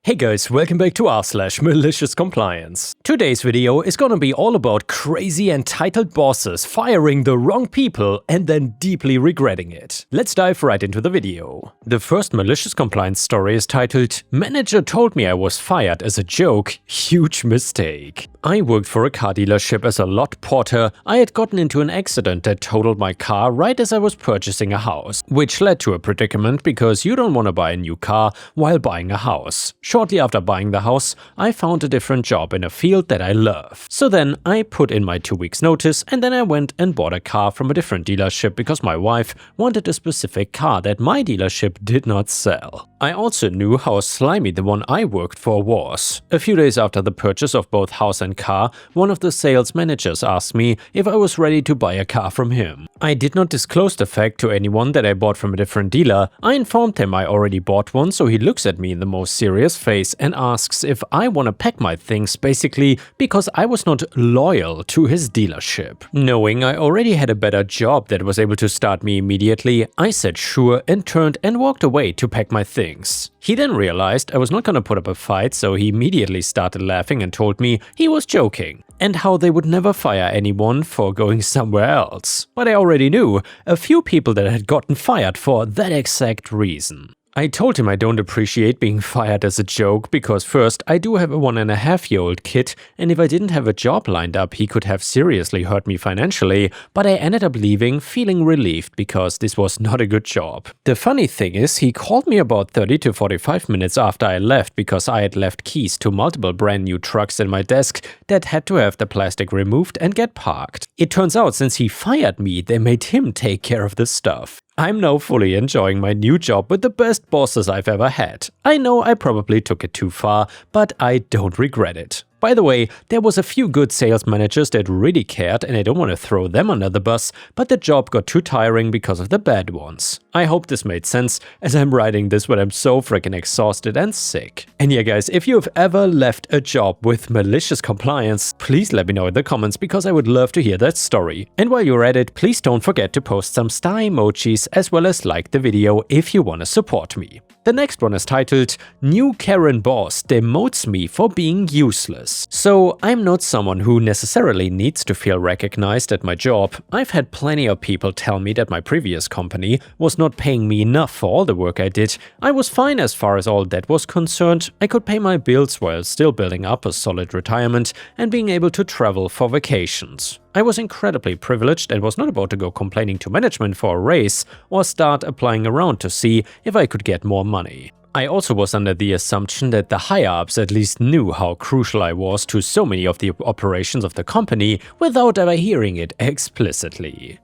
Hey guys, welcome back to r/MaliciousCompliance. Today's video is gonna be all about crazy entitled bosses firing the wrong people and then deeply regretting it. Let's dive right into the video. The first malicious compliance story is titled, "Manager told me I was fired as a joke, huge mistake." I worked for a car dealership as a lot porter. I had gotten into an accident that totaled my car right as I was purchasing a house, which led to a predicament because you don't want to buy a new car while buying a house. Shortly after buying the house, I found a different job in a field that I love. So then I put in my 2 weeks notice and then I went and bought a car from a different dealership because my wife wanted a specific car that my dealership did not sell. I also knew how slimy the one I worked for was. A few days after the purchase of both house and car, one of the sales managers asked me if I was ready to buy a car from him. I did not disclose the fact to anyone that I bought from a different dealer. I informed him I already bought one, so he looks at me in the most serious face and asks if I want to pack my things, basically because I was not loyal to his dealership. Knowing I already had a better job that was able to start me immediately, I said sure and turned and walked away to pack my things. He then realized I was not gonna put up a fight, so he immediately started laughing and told me he was joking and how they would never fire anyone for going somewhere else. But I already knew a few people that had gotten fired for that exact reason. I told him I don't appreciate being fired as a joke because first, I do have a 1.5-year-old kid, and if I didn't have a job lined up, he could have seriously hurt me financially, but I ended up leaving feeling relieved because this was not a good job. The funny thing is, he called me about 30 to 45 minutes after I left because I had left keys to multiple brand new trucks in my desk that had to have the plastic removed and get parked. It turns out since he fired me, they made him take care of the stuff. I'm now fully enjoying my new job with the best bosses I've ever had. I know I probably took it too far, but I don't regret it. By the way, there was a few good sales managers that really cared and I don't want to throw them under the bus, but the job got too tiring because of the bad ones. I hope this made sense as I'm writing this when I'm so freaking exhausted and sick. And yeah guys, if you've ever left a job with malicious compliance, please let me know in the comments because I would love to hear that story. And while you're at it, please don't forget to post some star emojis as well as like the video if you want to support me. The next one is titled, "New Karen Boss Demotes Me for Being Useless." So I'm not someone who necessarily needs to feel recognized at my job. I've had plenty of people tell me that my previous company was not paying me enough for all the work I did. I was fine as far as all that was concerned. I could pay my bills while still building up a solid retirement and being able to travel for vacations. I was incredibly privileged and was not about to go complaining to management for a raise or start applying around to see if I could get more money. I also was under the assumption that the higher-ups at least knew how crucial I was to so many of the operations of the company without ever hearing it explicitly.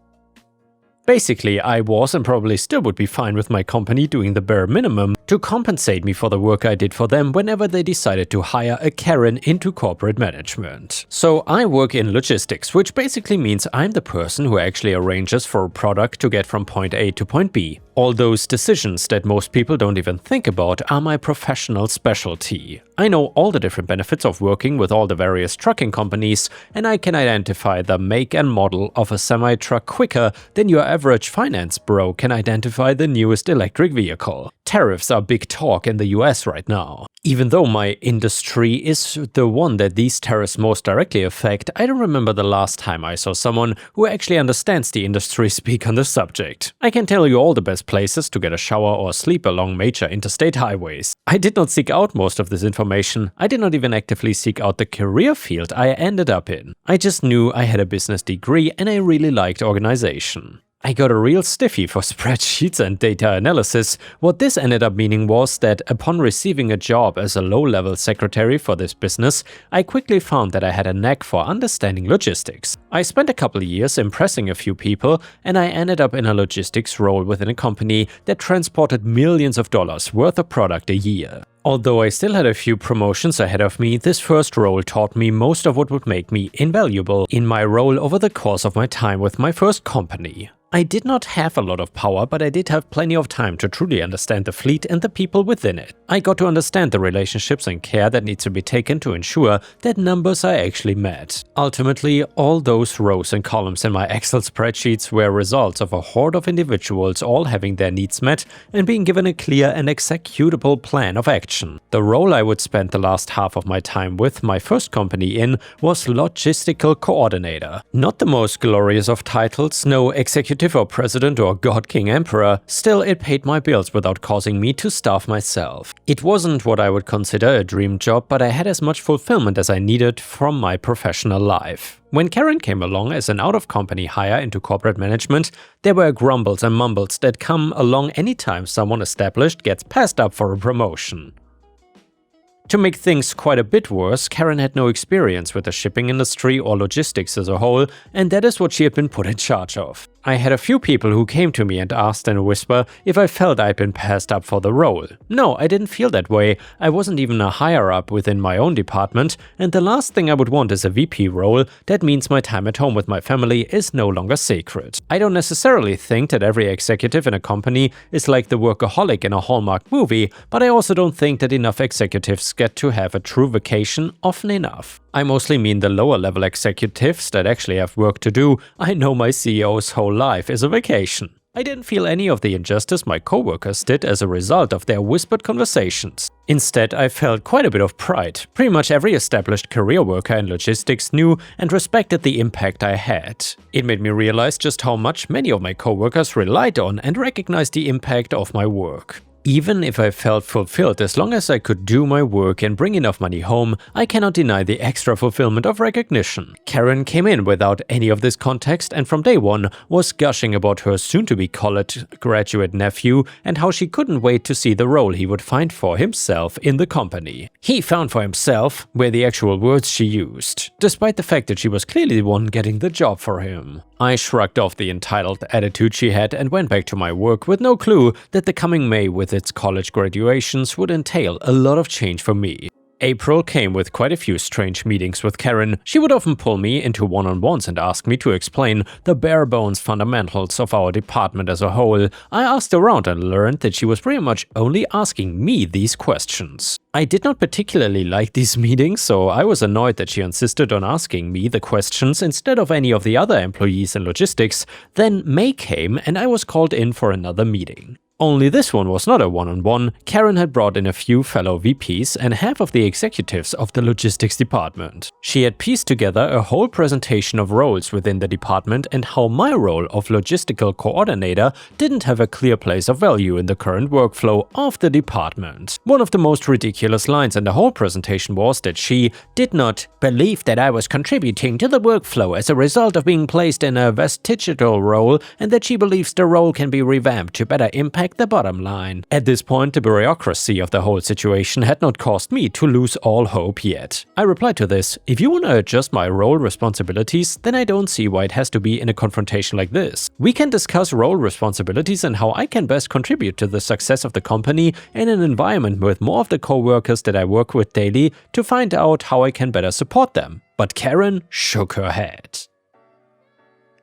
Basically, I was and probably still would be fine with my company doing the bare minimum to compensate me for the work I did for them whenever they decided to hire a Karen into corporate management. So I work in logistics, which basically means I'm the person who actually arranges for a product to get from point A to point B. All those decisions that most people don't even think about are my professional specialty. I know all the different benefits of working with all the various trucking companies, and I can identify the make and model of a semi-truck quicker than your average finance bro can identify the newest electric vehicle. Tariffs are big talk in the US right now. Even though my industry is the one that these tariffs most directly affect, I don't remember the last time I saw someone who actually understands the industry speak on the subject. I can tell you all the best places to get a shower or sleep along major interstate highways. I did not seek out most of this information. I did not even actively seek out the career field I ended up in. I just knew I had a business degree and I really liked organization. I got a real stiffy for spreadsheets and data analysis. What this ended up meaning was that upon receiving a job as a low-level secretary for this business, I quickly found that I had a knack for understanding logistics. I spent a couple of years impressing a few people, and I ended up in a logistics role within a company that transported millions of dollars worth of product a year. Although I still had a few promotions ahead of me, this first role taught me most of what would make me invaluable in my role over the course of my time with my first company. I did not have a lot of power, but I did have plenty of time to truly understand the fleet and the people within it. I got to understand the relationships and care that needs to be taken to ensure that numbers are actually met. Ultimately, all those rows and columns in my Excel spreadsheets were results of a horde of individuals all having their needs met and being given a clear and executable plan of action. The role I would spend the last half of my time with my first company in was logistical coordinator. Not the most glorious of titles, no executive or president or god king emperor, still it paid my bills without causing me to starve myself. It wasn't what I would consider a dream job, but I had as much fulfillment as I needed from my professional life. When Karen came along as an out-of-company hire into corporate management, there were grumbles and mumbles that come along anytime someone established gets passed up for a promotion. To make things quite a bit worse, Karen had no experience with the shipping industry or logistics as a whole, and that is what she had been put in charge of. I had a few people who came to me and asked in a whisper if I felt I'd been passed up for the role. No, I didn't feel that way. I wasn't even a higher-up within my own department, and the last thing I would want is a VP role. That means my time at home with my family is no longer sacred. I don't necessarily think that every executive in a company is like the workaholic in a Hallmark movie, but I also don't think that enough executives get to have a true vacation often enough. I mostly mean the lower-level executives that actually have work to do. I know my CEO's whole life is a vacation. I didn't feel any of the injustice my coworkers did as a result of their whispered conversations. Instead, I felt quite a bit of pride. Pretty much every established career worker in logistics knew and respected the impact I had. It made me realize just how much many of my coworkers relied on and recognized the impact of my work. Even if I felt fulfilled as long as I could do my work and bring enough money home, I cannot deny the extra fulfillment of recognition. Karen came in without any of this context and from day one was gushing about her soon-to-be college graduate nephew and how she couldn't wait to see the role he would find for himself in the company. He found for himself were the actual words she used, despite the fact that she was clearly the one getting the job for him. I shrugged off the entitled attitude she had and went back to my work with no clue that the coming May with its college graduations would entail a lot of change for me. April came with quite a few strange meetings with Karen. She would often pull me into one-on-ones and ask me to explain the bare-bones fundamentals of our department as a whole. I asked around and learned that she was pretty much only asking me these questions. I did not particularly like these meetings, so I was annoyed that she insisted on asking me the questions instead of any of the other employees in logistics. Then May came and I was called in for another meeting. Only this one was not a one-on-one. Karen had brought in a few fellow VPs and half of the executives of the logistics department. She had pieced together a whole presentation of roles within the department and how my role of logistical coordinator didn't have a clear place of value in the current workflow of the department. One of the most ridiculous lines in the whole presentation was that she did not believe that I was contributing to the workflow as a result of being placed in a vestigial role and that she believes the role can be revamped to better impact the bottom line. At this point, the bureaucracy of the whole situation had not caused me to lose all hope yet. I replied to this, if you want to adjust my role responsibilities, then I don't see why it has to be in a confrontation like this. We can discuss role responsibilities and how I can best contribute to the success of the company in an environment with more of the co-workers that I work with daily to find out how I can better support them. But Karen shook her head.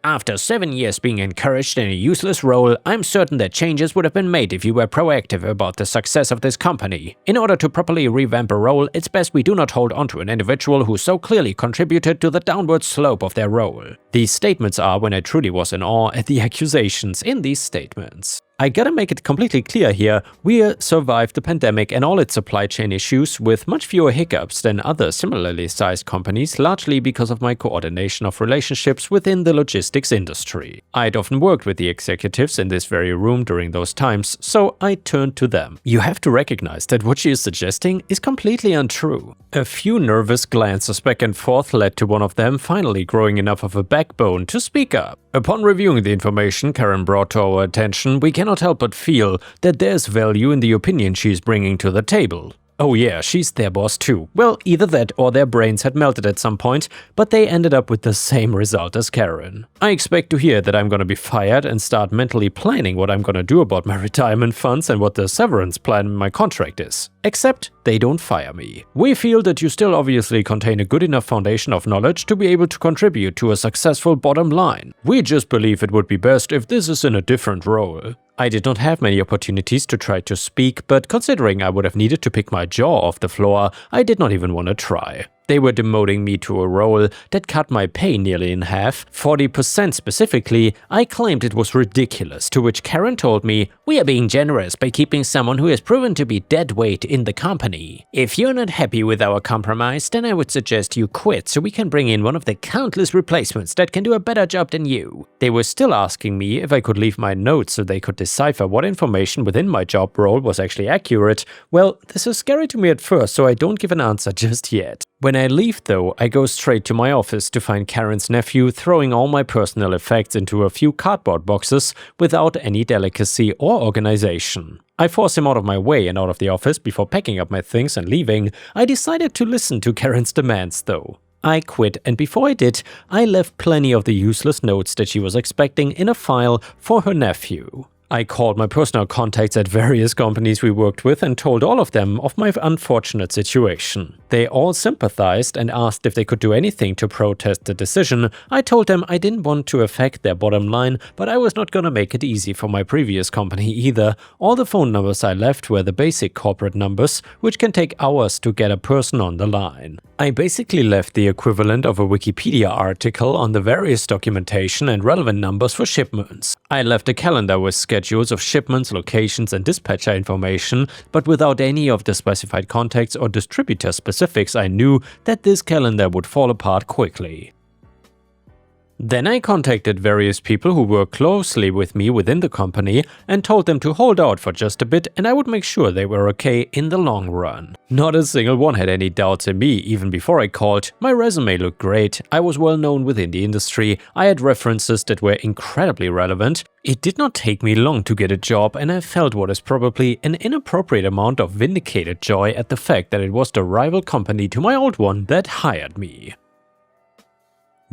After 7 years being encouraged in a useless role, I'm certain that changes would have been made if you were proactive about the success of this company. In order to properly revamp a role, it's best we do not hold onto an individual who so clearly contributed to the downward slope of their role. These statements are when I truly was in awe at the accusations in these statements. I gotta make it completely clear here, we survived the pandemic and all its supply chain issues with much fewer hiccups than other similarly sized companies, largely because of my coordination of relationships within the logistics industry. I'd often worked with the executives in this very room during those times, so I turned to them. You have to recognize that what she is suggesting is completely untrue. A few nervous glances back and forth led to one of them finally growing enough of a backbone to speak up. Upon reviewing the information Karen brought to our attention, we cannot help but feel that there's value in the opinion she's bringing to the table. Oh yeah, she's their boss too. Well, either that or their brains had melted at some point, but they ended up with the same result as Karen. I expect to hear that I'm gonna be fired and start mentally planning what I'm gonna do about my retirement funds and what the severance plan in my contract is. Except they don't fire me. We feel that you still obviously contain a good enough foundation of knowledge to be able to contribute to a successful bottom line. We just believe it would be best if this is in a different role. I did not have many opportunities to try to speak, but considering I would have needed to pick my jaw off the floor, I did not even want to try. They were demoting me to a role that cut my pay nearly in half, 40% specifically. I claimed it was ridiculous, to which Karen told me, "We are being generous by keeping someone who has proven to be dead weight in the company. If you're not happy with our compromise, then I would suggest you quit so we can bring in one of the countless replacements that can do a better job than you." They were still asking me if I could leave my notes so they could decipher what information within my job role was actually accurate. Well, this is scary to me at first, so I don't give an answer just yet. When I leave though, I go straight to my office to find Karen's nephew throwing all my personal effects into a few cardboard boxes without any delicacy or organization. I force him out of my way and out of the office before packing up my things and leaving. I decided to listen to Karen's demands though. I quit, and before I did, I left plenty of the useless notes that she was expecting in a file for her nephew. I called my personal contacts at various companies we worked with and told all of them of my unfortunate situation. They all sympathized and asked if they could do anything to protest the decision. I told them I didn't want to affect their bottom line, but I was not gonna make it easy for my previous company either. All the phone numbers I left were the basic corporate numbers, which can take hours to get a person on the line. I basically left the equivalent of a Wikipedia article on the various documentation and relevant numbers for shipments. I left a calendar with schedules of shipments, locations, and dispatcher information, but without any of the specified contacts or distributor specifics. I knew that this calendar would fall apart quickly. Then I contacted various people who work closely with me within the company and told them to hold out for just a bit and I would make sure they were okay in the long run. Not a single one had any doubts in me even before I called. My resume looked great, I was well known within the industry, I had references that were incredibly relevant. It did not take me long to get a job and I felt what is probably an inappropriate amount of vindicated joy at the fact that it was the rival company to my old one that hired me.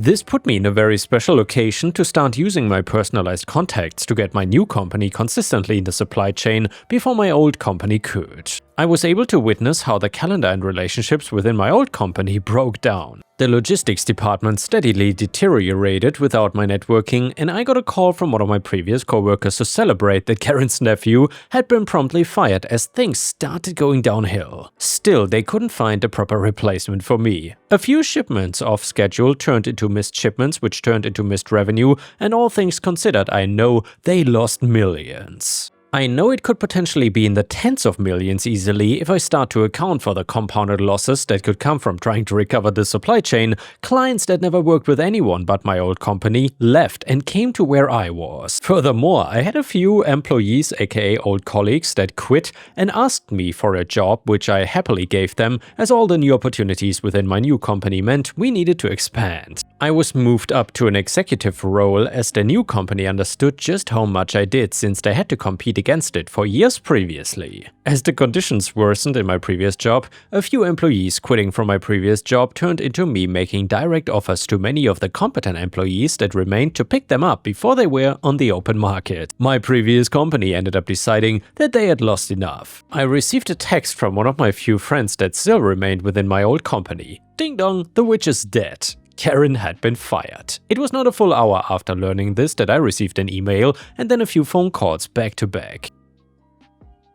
This put me in a very special location to start using my personalized contacts to get my new company consistently in the supply chain before my old company could. I was able to witness how the calendar and relationships within my old company broke down. The logistics department steadily deteriorated without my networking, and I got a call from one of my previous coworkers to celebrate that Karen's nephew had been promptly fired as things started going downhill. Still, they couldn't find a proper replacement for me. A few shipments off schedule turned into missed shipments, which turned into missed revenue, and all things considered, I know they lost millions. I know it could potentially be in the tens of millions easily if I start to account for the compounded losses that could come from trying to recover the supply chain. Clients that never worked with anyone but my old company left and came to where I was. Furthermore, I had a few employees, aka old colleagues, that quit and asked me for a job, which I happily gave them, as all the new opportunities within my new company meant we needed to expand. I was moved up to an executive role as the new company understood just how much I did since they had to compete against it for years previously. As the conditions worsened in my previous job, a few employees quitting from my previous job turned into me making direct offers to many of the competent employees that remained to pick them up before they were on the open market. My previous company ended up deciding that they had lost enough. I received a text from one of my few friends that still remained within my old company. Ding dong, the witch is dead. Karen had been fired. It was not a full hour after learning this that I received an email and then a few phone calls back to back.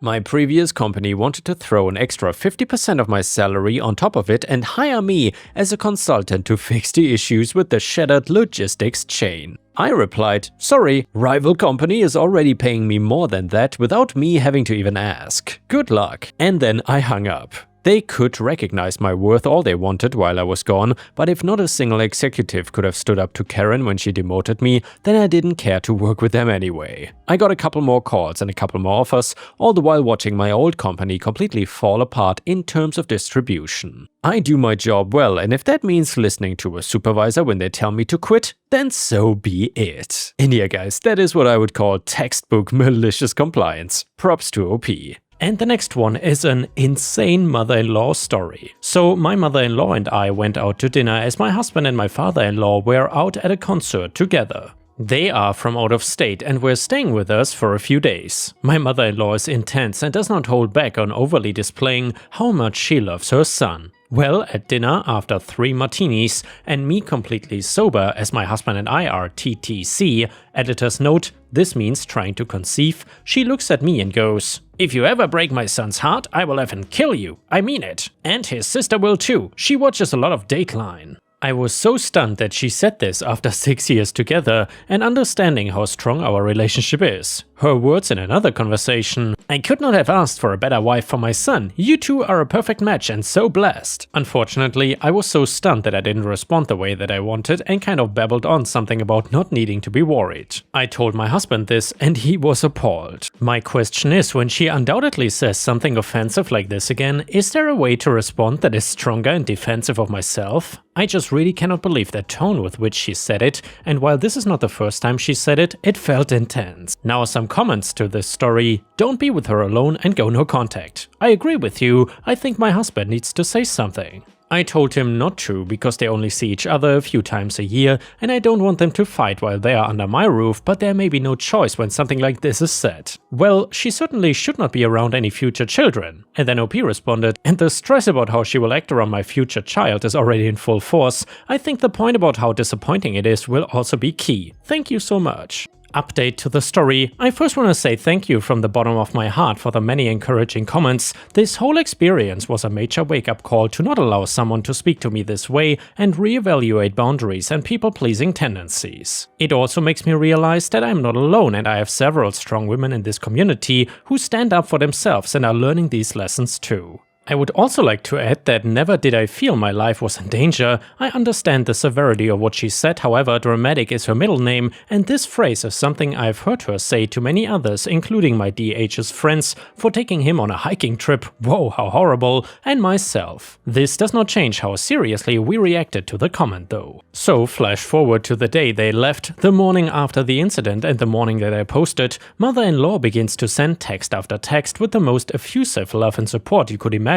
My previous company wanted to throw an extra 50% of my salary on top of it and hire me as a consultant to fix the issues with the shattered logistics chain. I replied, "Sorry, rival company is already paying me more than that without me having to even ask. Good luck." And then I hung up. They could recognize my worth all they wanted while I was gone, but if not a single executive could have stood up to Karen when she demoted me, then I didn't care to work with them anyway. I got a couple more calls and a couple more offers, all the while watching my old company completely fall apart in terms of distribution. I do my job well, and if that means listening to a supervisor when they tell me to quit, then so be it. And yeah guys, that is what I would call textbook malicious compliance. Props to OP. And the next one is an insane mother-in-law story. So my mother-in-law and I went out to dinner as my husband and my father-in-law were out at a concert together. They are from out of state and were staying with us for a few days. My mother-in-law is intense and does not hold back on overly displaying how much she loves her son. Well, at dinner, after 3 martinis, and me completely sober as my husband and I are TTC, editor's note, this means trying to conceive, she looks at me and goes, "If you ever break my son's heart, I will effing kill you. I mean it. And his sister will too. She watches a lot of Dateline." I was so stunned that she said this after 6 years together and understanding how strong our relationship is. Her words in another conversation, "I could not have asked for a better wife for my son. You two are a perfect match and so blessed." Unfortunately, I was so stunned that I didn't respond the way that I wanted and kind of babbled on something about not needing to be worried. I told my husband this and he was appalled. My question is, when she undoubtedly says something offensive like this again, is there a way to respond that is stronger and defensive of myself? I just really cannot believe the tone with which she said it, and while this is not the first time she said it, it felt intense. Now some comments to this story. Don't be with her alone and go no contact. I agree with you, I think my husband needs to say something. I told him not to because they only see each other a few times a year and I don't want them to fight while they are under my roof, but there may be no choice when something like this is said. Well, she certainly should not be around any future children. And then OP responded, and the stress about how she will act around my future child is already in full force. I think the point about how disappointing it is will also be key. Thank you so much. Update to the story. I first want to say thank you from the bottom of my heart for the many encouraging comments. This whole experience was a major wake-up call to not allow someone to speak to me this way and reevaluate boundaries and people-pleasing tendencies. It also makes me realize that I'm not alone and I have several strong women in this community who stand up for themselves and are learning these lessons too. I would also like to add that never did I feel my life was in danger. I understand the severity of what she said, however, dramatic is her middle name, and this phrase is something I've heard her say to many others, including my DH's friends, for taking him on a hiking trip, whoa how horrible, and myself. This does not change how seriously we reacted to the comment though. So flash forward to the day they left, the morning after the incident and the morning that I posted, mother-in-law begins to send text after text with the most effusive love and support you could imagine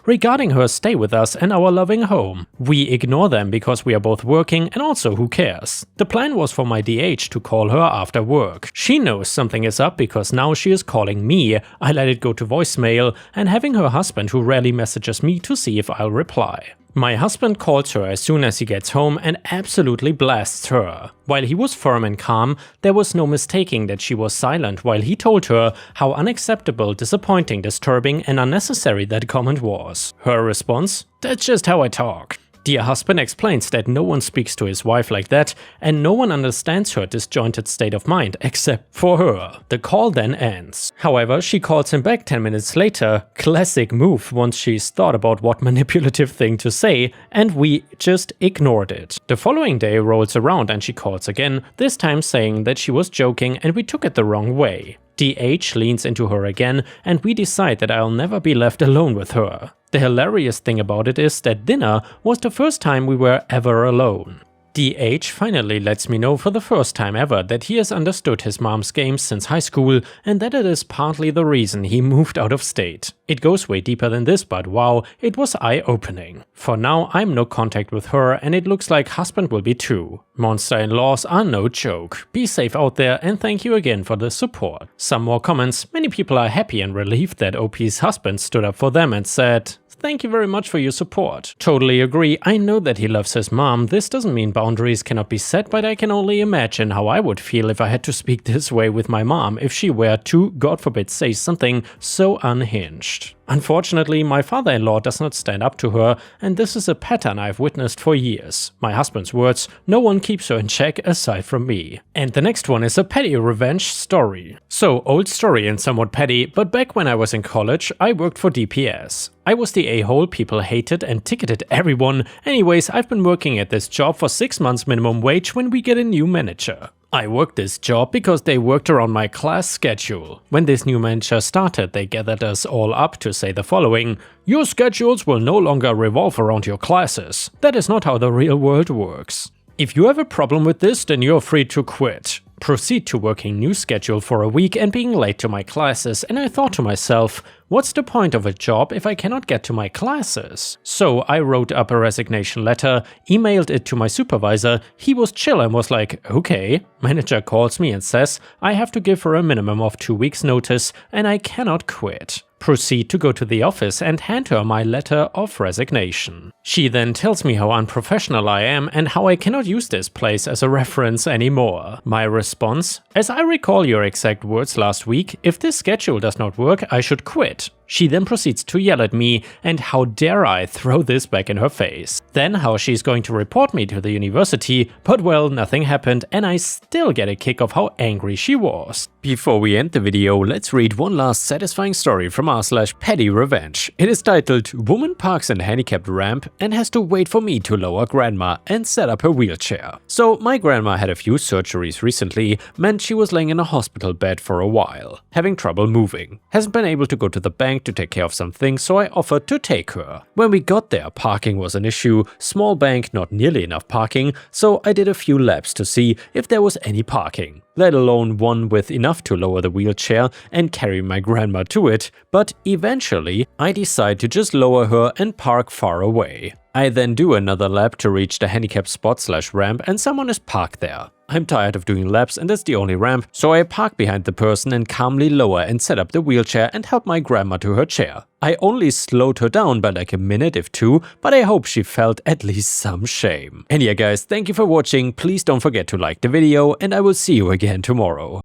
regarding her stay with us and our loving home. We ignore them because we are both working and also who cares. The plan was for my DH to call her after work. She knows something is up because now she is calling me. I let it go to voicemail and having her husband, who rarely messages me, to see if I'll reply. My husband calls her as soon as he gets home and absolutely blasts her. While he was firm and calm, there was no mistaking that she was silent while he told her how unacceptable, disappointing, disturbing and unnecessary that comment was. Her response? "That's just how I talk." Dear husband explains that no one speaks to his wife like that and no one understands her disjointed state of mind except for her. The call then ends. However, she calls him back 10 minutes later, classic move once she's thought about what manipulative thing to say, and we just ignored it. The following day rolls around and she calls again, this time saying that she was joking and we took it the wrong way. DH leans into her again and we decide that I'll never be left alone with her. The hilarious thing about it is that dinner was the first time we were ever alone. DH finally lets me know for the first time ever that he has understood his mom's games since high school and that it is partly the reason he moved out of state. It goes way deeper than this, but wow, it was eye-opening. For now, I'm no contact with her and it looks like husband will be too. Monster-in-laws are no joke. Be safe out there and thank you again for the support. Some more comments. Many people are happy and relieved that OP's husband stood up for them and said, "Thank you very much for your support. Totally agree, I know that he loves his mom. This doesn't mean boundaries cannot be set, but I can only imagine how I would feel if I had to speak this way with my mom if she were to, God forbid, say something so unhinged." Unfortunately, my father-in-law does not stand up to her, and this is a pattern I've witnessed for years. My husband's words, no one keeps her in check aside from me. And the next one is a petty revenge story. So, old story and somewhat petty, but back when I was in college, I worked for DPS. I was the a-hole people hated and ticketed everyone. Anyways, I've been working at this job for 6 months minimum wage when we get a new manager. I worked this job because they worked around my class schedule. When this new manager started, they gathered us all up to say the following: "Your schedules will no longer revolve around your classes. That is not how the real world works. If you have a problem with this, then you're free to quit." Proceed to working new schedule for a week and being late to my classes, and I thought to myself, What's the point of a job if I cannot get to my classes? So I wrote up a resignation letter, emailed it to my supervisor. He was chill and was like, okay. Manager calls me and says I have to give her a minimum of 2 weeks notice and I cannot quit. Proceed to go to the office and hand her my letter of resignation. She then tells me how unprofessional I am and how I cannot use this place as a reference anymore. My response: as I recall your exact words last week, if this schedule does not work, I should quit. She then proceeds to yell at me and how dare I throw this back in her face. Then how she's going to report me to the university, but well, nothing happened and I still get a kick of how angry she was. Before we end the video, let's read one last satisfying story from r/petty revenge. It is titled "Woman parks in handicapped ramp and has to wait for me to lower grandma and set up her wheelchair." So my grandma had a few surgeries recently, meant she was laying in a hospital bed for a while, having trouble moving. Hasn't been able to go to the bank to take care of some things, so I offered to take her. When we got there, parking was an issue, small bank, not nearly enough parking, so I did a few laps to see if there was any parking, let alone one with enough to lower the wheelchair and carry my grandma to it, but eventually I decide to just lower her and park far away. I then do another lap to reach the handicap spot/ramp and someone is parked there. I'm tired of doing laps and that's the only ramp, so I park behind the person and calmly lower and set up the wheelchair and help my grandma to her chair. I only slowed her down by like a minute if two, but I hope she felt at least some shame. And yeah guys, thank you for watching, please don't forget to like the video and I will see you again tomorrow.